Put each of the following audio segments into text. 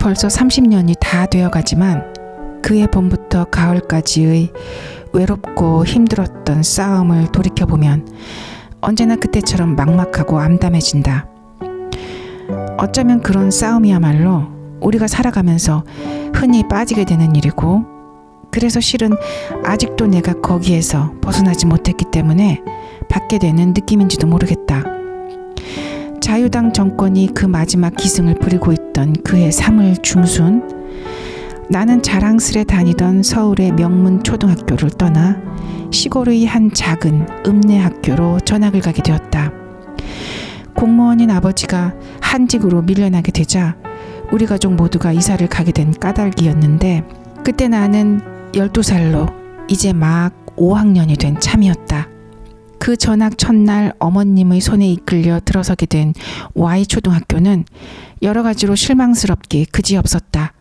벌써 30년이 다 되어가지만 그해 봄부터 가을까지의 외롭고 힘들었던 싸움을 돌이켜보면 언제나 그때처럼 막막하고 암담해진다. 어쩌면 그런 싸움이야말로 우리가 살아가면서 흔히 빠지게 되는 일이고, 그래서 실은 아직도 내가 거기에서 벗어나지 못했기 때문에 받게 되는 느낌인지도 모르겠다. 자유당 정권이 그 마지막 기승을 부리고 있던 그해 3월 중순, 나는 자랑스레 다니던 서울의 명문 초등학교를 떠나 시골의 한 작은 읍내 학교로 전학을 가게 되었다. 공무원인 아버지가 한직으로 밀려나게 되자 우리 가족 모두가 이사를 가게 된 까닭이었는데, 그때 나는 12살로 이제 막 5학년이 된 참이었다. 그 전학 첫날 어머님의 손에 이끌려 들어서게 된 Y초등학교는 여러 가지로 실망스럽게 그지없었다.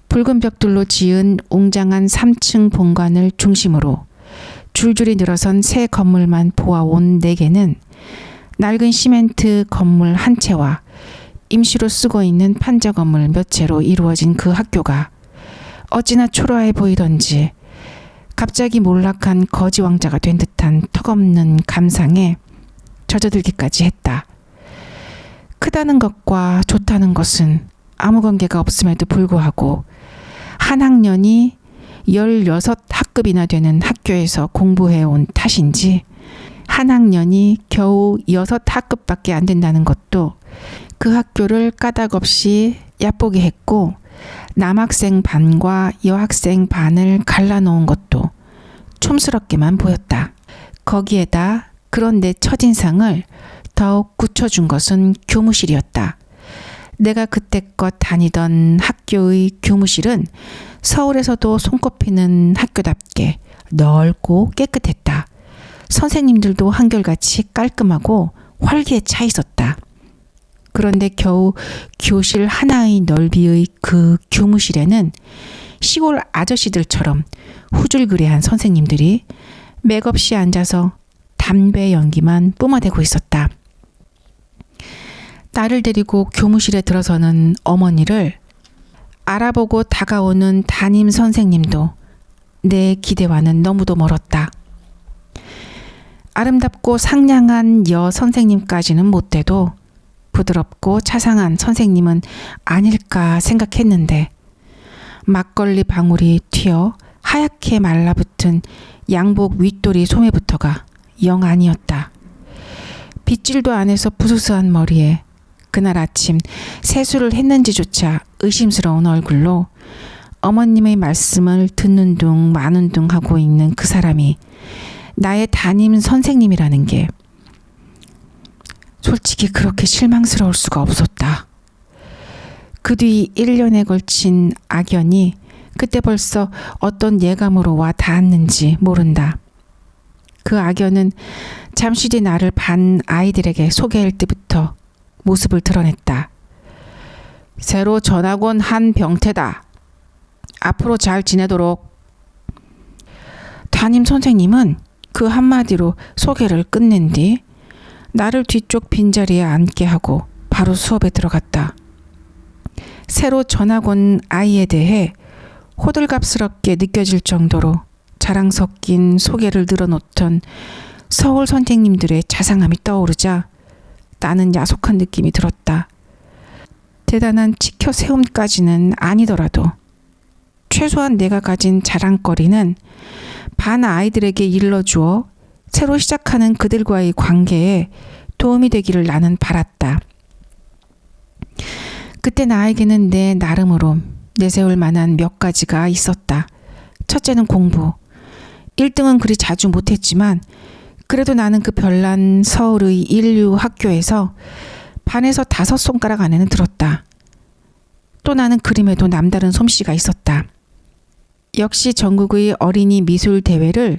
붉은 벽돌로 지은 웅장한 3층 본관을 중심으로 줄줄이 늘어선 새 건물만 보아온 내게는 낡은 시멘트 건물 한 채와 임시로 쓰고 있는 판자 건물 몇 채로 이루어진 그 학교가 어찌나 초라해 보이던지 갑자기 몰락한 거지 왕자가 된 듯한 턱없는 감상에 젖어들기까지 했다. 크다는 것과 좋다는 것은 아무 관계가 없음에도 불구하고 한 학년이 16학급이나 되는 학교에서 공부해온 탓인지 한 학년이 겨우 6학급밖에 안 된다는 것도 그 학교를 까닭없이 얕보게 했고, 남학생 반과 여학생 반을 갈라놓은 것도 촌스럽게만 보였다. 거기에다 그런 내 첫인상을 더욱 굳혀준 것은 교무실이었다. 내가 그때껏 다니던 학교의 교무실은 서울에서도 손꼽히는 학교답게 넓고 깨끗했다. 선생님들도 한결같이 깔끔하고 활기에 차 있었다. 그런데 겨우 교실 하나의 넓이의 그 교무실에는 시골 아저씨들처럼 후줄그레한 선생님들이 맥없이 앉아서 담배 연기만 뿜어대고 있었다. 나를 데리고 교무실에 들어서는 어머니를 알아보고 다가오는 담임 선생님도 내 기대와는 너무도 멀었다. 아름답고 상냥한 여 선생님까지는 못돼도 부드럽고 차상한 선생님은 아닐까 생각했는데, 막걸리 방울이 튀어 하얗게 말라붙은 양복 윗도리 소매부터가 영 아니었다. 빗질도 안 해서 부스스한 머리에 그날 아침 세수를 했는지조차 의심스러운 얼굴로 어머님의 말씀을 듣는 둥 마는 둥 하고 있는 그 사람이 나의 담임 선생님이라는 게 솔직히 그렇게 실망스러울 수가 없었다. 그 뒤 1년에 걸친 악연이 그때 벌써 어떤 예감으로 와 닿았는지 모른다. 그 악연은 잠시 뒤 나를 반 아이들에게 소개할 때부터 모습을 드러냈다. 새로 전학 온 한 병태다. 앞으로 잘 지내도록. 담임 선생님은 그 한마디로 소개를 끝낸 뒤 나를 뒤쪽 빈자리에 앉게 하고 바로 수업에 들어갔다. 새로 전학 온 아이에 대해 호들갑스럽게 느껴질 정도로 자랑 섞인 소개를 늘어놓던 서울 선생님들의 자상함이 떠오르자 나는 야속한 느낌이 들었다. 대단한 치켜 세움까지는 아니더라도 최소한 내가 가진 자랑거리는 반 아이들에게 일러주어 새로 시작하는 그들과의 관계에 도움이 되기를 나는 바랐다. 그때 나에게는 내 나름으로 내세울 만한 몇 가지가 있었다. 첫째는 공부. 1등은 그리 자주 못했지만 그래도 나는 그 별난 서울의 인류 학교에서 반에서 5손가락 안에는 들었다. 또 나는 그림에도 남다른 솜씨가 있었다. 역시 전국의 어린이 미술 대회를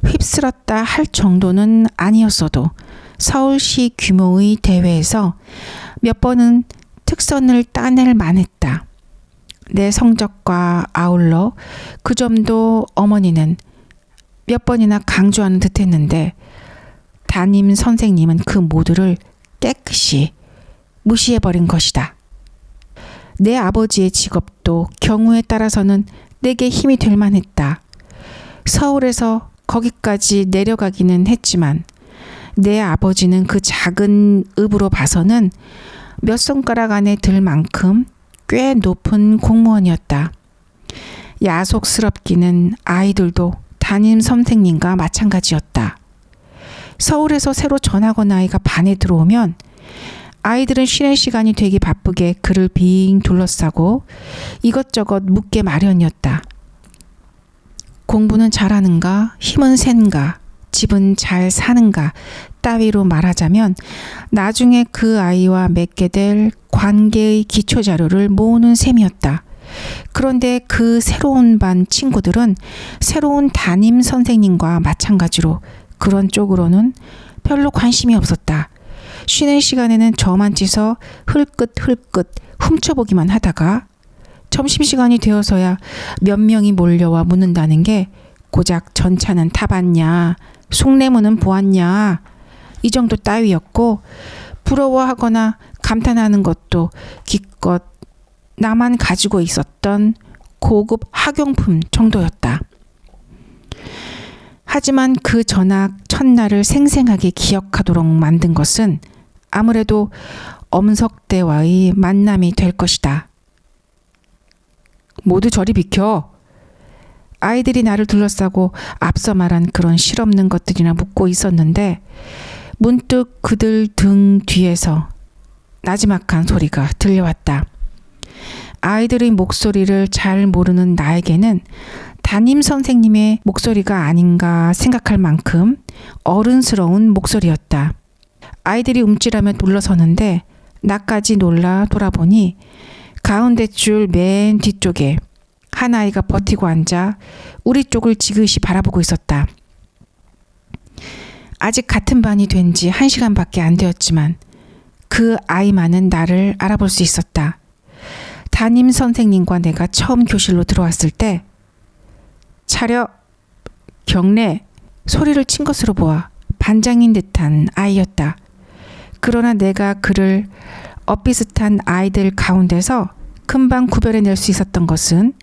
휩쓸었다 할 정도는 아니었어도 서울시 규모의 대회에서 몇 번은 특선을 따낼 만했다. 내 성적과 아울러 그 점도 어머니는 몇 번이나 강조하는 듯 했는데 담임 선생님은 그 모두를 깨끗이 무시해버린 것이다. 내 아버지의 직업도 경우에 따라서는 내게 힘이 될 만했다. 서울에서 거기까지 내려가기는 했지만 내 아버지는 그 작은 읍으로 봐서는 몇 손가락 안에 들 만큼 꽤 높은 공무원이었다. 야속스럽기는 아이들도 담임 선생님과 마찬가지였다. 서울에서 새로 전학 온 아이가 반에 들어오면 아이들은 쉬는 시간이 되기 바쁘게 그를 빙 둘러싸고 이것저것 묻게 마련이었다. 공부는 잘하는가, 힘은 센가, 집은 잘 사는가 따위로 말하자면 나중에 그 아이와 맺게 될 관계의 기초자료를 모으는 셈이었다. 그런데 그 새로운 반 친구들은 새로운 담임 선생님과 마찬가지로 그런 쪽으로는 별로 관심이 없었다. 쉬는 시간에는 저만 찌서 흘끗흘끗 훔쳐보기만 하다가 점심시간이 되어서야 몇 명이 몰려와 묻는다는 게 고작 전차는 타봤냐, 숭례문은 보았냐 이 정도 따위였고 부러워하거나 감탄하는 것도 기껏 나만 가지고 있었던 고급 학용품 정도였다. 하지만 그 전학 첫날을 생생하게 기억하도록 만든 것은 아무래도 엄석대와의 만남이 될 것이다. 모두 저리 비켜. 아이들이 나를 둘러싸고 앞서 말한 그런 실없는 것들이나 묻고 있었는데 문득 그들 등 뒤에서 나지막한 소리가 들려왔다. 아이들의 목소리를 잘 모르는 나에게는 담임 선생님의 목소리가 아닌가 생각할 만큼 어른스러운 목소리였다. 아이들이 움찔하며 둘러서는데 나까지 놀라 돌아보니 가운데 줄 맨 뒤쪽에 한 아이가 버티고 앉아 우리 쪽을 지그시 바라보고 있었다. 아직 같은 반이 된 지 1시간밖에 안 되었지만 그 아이만은 나를 알아볼 수 있었다. 담임 선생님과 내가 처음 교실로 들어왔을 때 차려, 경례 소리를 친 것으로 보아 반장인 듯한 아이였다. 그러나 내가 그를 엇비슷한 아이들 가운데서 금방 구별해낼 수 있었던 것은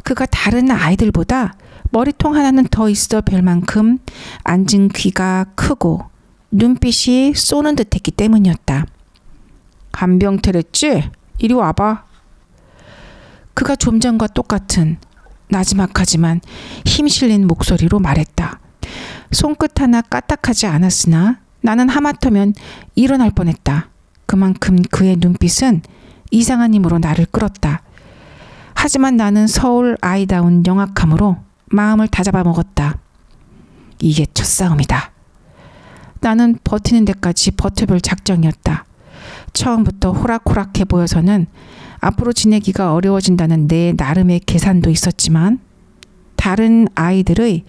그가 다른 아이들보다 머리통 하나는 더 있어 별 만큼 앉은 귀가 크고 눈빛이 쏘는 듯했기 때문이었다. 한병태랬지? 이리 와봐. 그가 좀 전과 똑같은 나지막하지만 힘실린 목소리로 말했다. 손끝 하나 까딱하지 않았으나 나는 하마터면 일어날 뻔했다. 그만큼 그의 눈빛은 이상한 힘으로 나를 끌었다. 하지만 나는 서울 아이다운 영악함으로 마음을 다잡아 먹었다. 이게 첫싸움이다. 나는 버티는 데까지 버텨볼 작정이었다. 처음부터 호락호락해 보여서는 앞으로 지내기가 어려워진다는 내 나름의 계산도 있었지만 다른 아이들의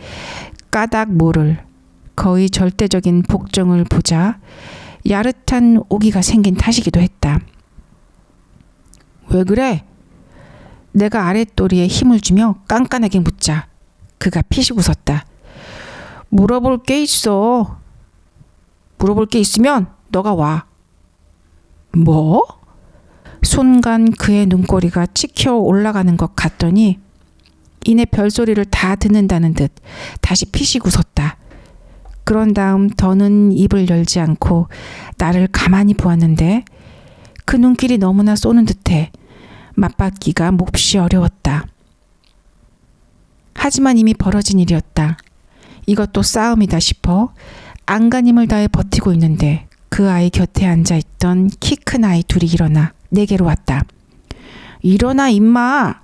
까닭 모를 거의 절대적인 복종을 보자 야릇한 오기가 생긴 탓이기도 했다. 왜 그래? 내가 아랫도리에 힘을 주며 깐깐하게 묻자 그가 피식 웃었다. 물어볼 게 있어. 물어볼 게 있으면 너가 와. 뭐? 순간 그의 눈꼬리가 치켜 올라가는 것 같더니 이내 별소리를 다 듣는다는 듯 다시 피식 웃었다. 그런 다음 더는 입을 열지 않고 나를 가만히 보았는데 그 눈길이 너무나 쏘는 듯해 맞받기가 몹시 어려웠다. 하지만 이미 벌어진 일이었다. 이것도 싸움이다 싶어 안간힘을 다해 버티고 있는데 그 아이 곁에 앉아있던 키 큰 아이 둘이 일어나 내게로 왔다. 일어나 임마.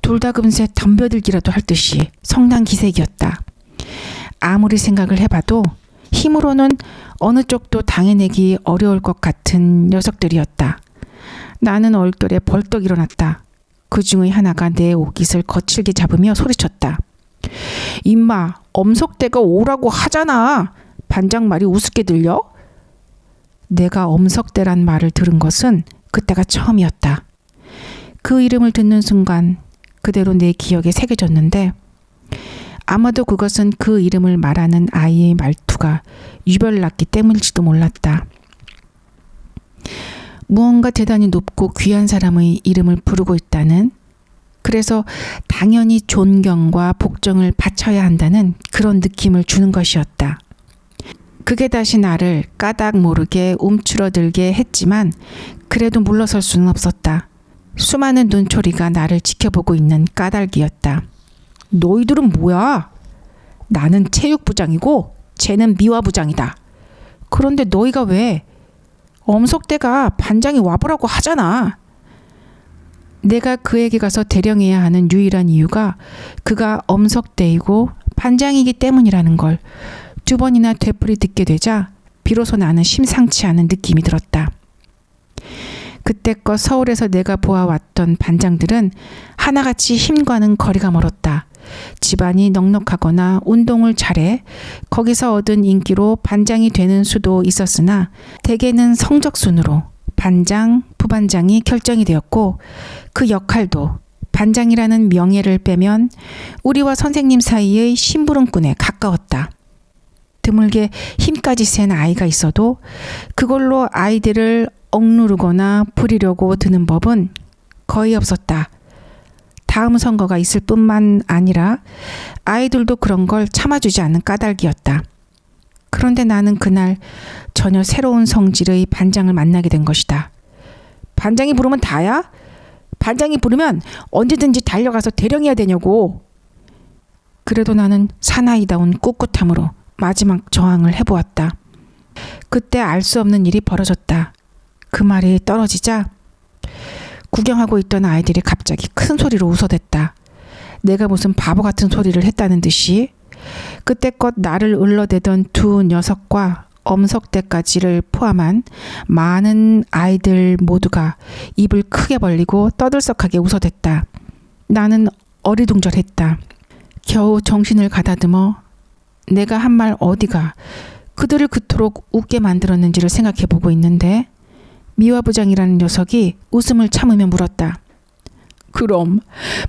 둘 다 금세 덤벼들기라도 할 듯이 성난 기색이었다. 아무리 생각을 해봐도 힘으로는 어느 쪽도 당해내기 어려울 것 같은 녀석들이었다. 나는 얼떨에 벌떡 일어났다. 그 중의 하나가 내 옷깃을 거칠게 잡으며 소리쳤다. 임마, 엄석대가 오라고 하잖아. 반장 말이 우습게 들려? 내가 엄석대란 말을 들은 것은 그때가 처음이었다. 그 이름을 듣는 순간 그대로 내 기억에 새겨졌는데 아마도 그것은 그 이름을 말하는 아이의 말투가 유별났기 때문일지도 몰랐다. 무언가 대단히 높고 귀한 사람의 이름을 부르고 있다는, 그래서 당연히 존경과 복종을 바쳐야 한다는 그런 느낌을 주는 것이었다. 그게 다시 나를 까닭 모르게 움츠러들게 했지만 그래도 물러설 수는 없었다. 수많은 눈초리가 나를 지켜보고 있는 까닭이었다. 너희들은 뭐야? 나는 체육부장이고 쟤는 미화부장이다. 그런데 너희가 왜? 엄석대가 반장이 와보라고 하잖아. 내가 그에게 가서 대령해야 하는 유일한 이유가 그가 엄석대이고 반장이기 때문이라는 걸 2번이나 되풀이 듣게 되자 비로소 나는 심상치 않은 느낌이 들었다. 그때껏 서울에서 내가 보아왔던 반장들은 하나같이 힘과는 거리가 멀었다. 집안이 넉넉하거나 운동을 잘해 거기서 얻은 인기로 반장이 되는 수도 있었으나 대개는 성적순으로 반장, 부반장이 결정이 되었고 그 역할도 반장이라는 명예를 빼면 우리와 선생님 사이의 심부름꾼에 가까웠다. 드물게 힘까지 센 아이가 있어도 그걸로 아이들을 억누르거나 부리려고 드는 법은 거의 없었다. 다음 선거가 있을 뿐만 아니라 아이들도 그런 걸 참아주지 않는 까닭이었다. 그런데 나는 그날 전혀 새로운 성질의 반장을 만나게 된 것이다. 반장이 부르면 다야? 반장이 부르면 언제든지 달려가서 대령해야 되냐고. 그래도 나는 사나이다운 꿋꿋함으로 마지막 저항을 해보았다. 그때 알 수 없는 일이 벌어졌다. 그 말이 떨어지자 구경하고 있던 아이들이 갑자기 큰 소리로 웃어댔다. 내가 무슨 바보 같은 소리를 했다는 듯이. 그때껏 나를 을러대던 2 녀석과 엄석대까지를 포함한 많은 아이들 모두가 입을 크게 벌리고 떠들썩하게 웃어댔다. 나는 어리둥절했다. 겨우 정신을 가다듬어 내가 한 말 어디가 그들을 그토록 웃게 만들었는지를 생각해보고 있는데 미화부장이라는 녀석이 웃음을 참으며 물었다. 그럼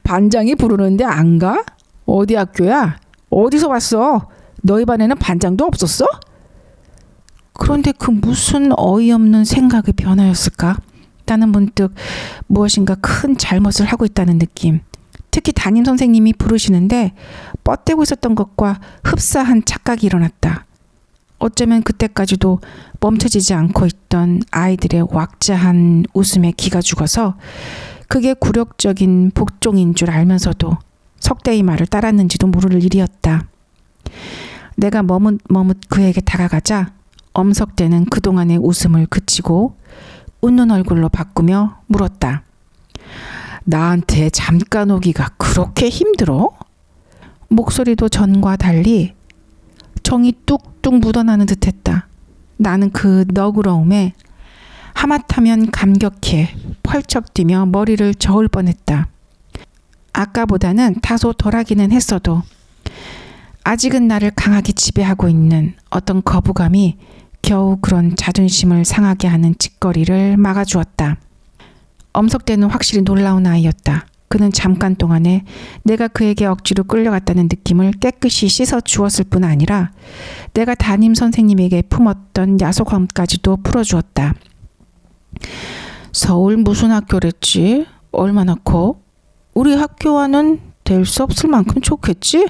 반장이 부르는데 안 가? 어디 학교야? 어디서 왔어? 너희 반에는 반장도 없었어? 그런데 그 무슨 어이없는 생각의 변화였을까? 나는 문득 무엇인가 큰 잘못을 하고 있다는 느낌. 특히 담임 선생님이 부르시는데 뻗대고 있었던 것과 흡사한 착각이 일어났다. 어쩌면 그때까지도 멈춰지지 않고 있던 아이들의 왁자한 웃음에 기가 죽어서 그게 굴욕적인 복종인 줄 알면서도 석대의 말을 따랐는지도 모를 일이었다. 내가 머뭇머뭇 그에게 다가가자 엄석대는 그동안의 웃음을 그치고 웃는 얼굴로 바꾸며 물었다. 나한테 잠깐 오기가 그렇게 힘들어? 목소리도 전과 달리 정이 뚝뚝 묻어나는 듯했다. 나는 그 너그러움에 하마터면 감격해 펄쩍 뛰며 머리를 저을 뻔했다. 아까보다는 다소 덜하기는 했어도 아직은 나를 강하게 지배하고 있는 어떤 거부감이 겨우 그런 자존심을 상하게 하는 짓거리를 막아주었다. 엄석대는 확실히 놀라운 아이였다. 그는 잠깐 동안에 내가 그에게 억지로 끌려갔다는 느낌을 깨끗이 씻어 주었을 뿐 아니라 내가 담임 선생님에게 품었던 야속함까지도 풀어주었다. 서울 무슨 학교랬지? 얼마나 커? 우리 학교와는 될 수 없을 만큼 좋겠지?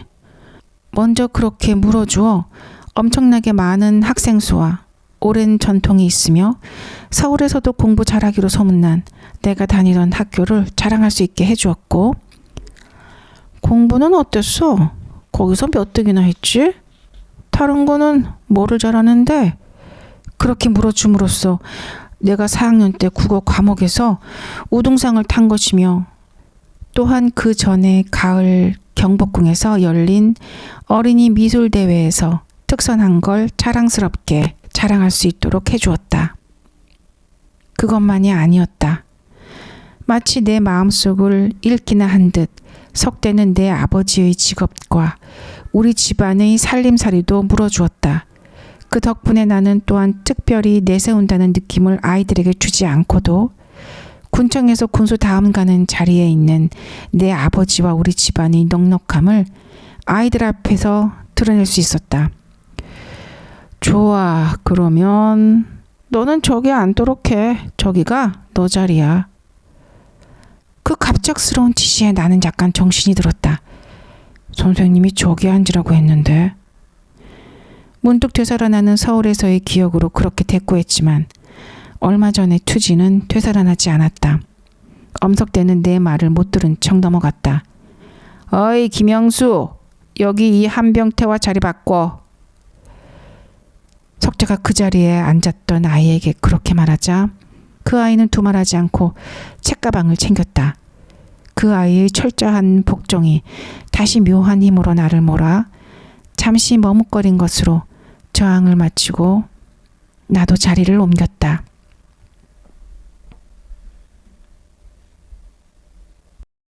먼저 그렇게 물어주어 엄청나게 많은 학생 수와 오랜 전통이 있으며 서울에서도 공부 잘하기로 소문난 내가 다니던 학교를 자랑할 수 있게 해주었고, 공부는 어땠어? 거기서 몇 등이나 했지? 다른 거는 뭐를 잘하는데? 그렇게 물어줌으로써 내가 4학년 때 국어 과목에서 우등상을 탄 것이며 또한 그 전에 가을 경복궁에서 열린 어린이 미술대회에서 특선한 걸 자랑스럽게 자랑할 수 있도록 해주었다. 그것만이 아니었다. 마치 내 마음속을 읽기나 한 듯 석대는 내 아버지의 직업과 우리 집안의 살림살이도 물어주었다. 그 덕분에 나는 또한 특별히 내세운다는 느낌을 아이들에게 주지 않고도 군청에서 군수 다음 가는 자리에 있는 내 아버지와 우리 집안의 넉넉함을 아이들 앞에서 드러낼 수 있었다. 좋아, 그러면 너는 저기 앉도록 해. 저기가 너 자리야. 그 갑작스러운 지시에 나는 약간 정신이 들었다. 선생님이 저기 앉으라고 했는데. 문득 되살아나는 서울에서의 기억으로 그렇게 대꾸했지만 얼마 전에 투지는 되살아나지 않았다. 엄석대는 내 말을 못 들은 척 넘어갔다. 어이 김영수, 여기 이 한병태와 자리 바꿔. 석재가 그 자리에 앉았던 아이에게 그렇게 말하자 그 아이는 두말하지 않고 책가방을 챙겼다. 그 아이의 철저한 복종이 다시 묘한 힘으로 나를 몰아 잠시 머뭇거린 것으로 저항을 마치고 나도 자리를 옮겼다.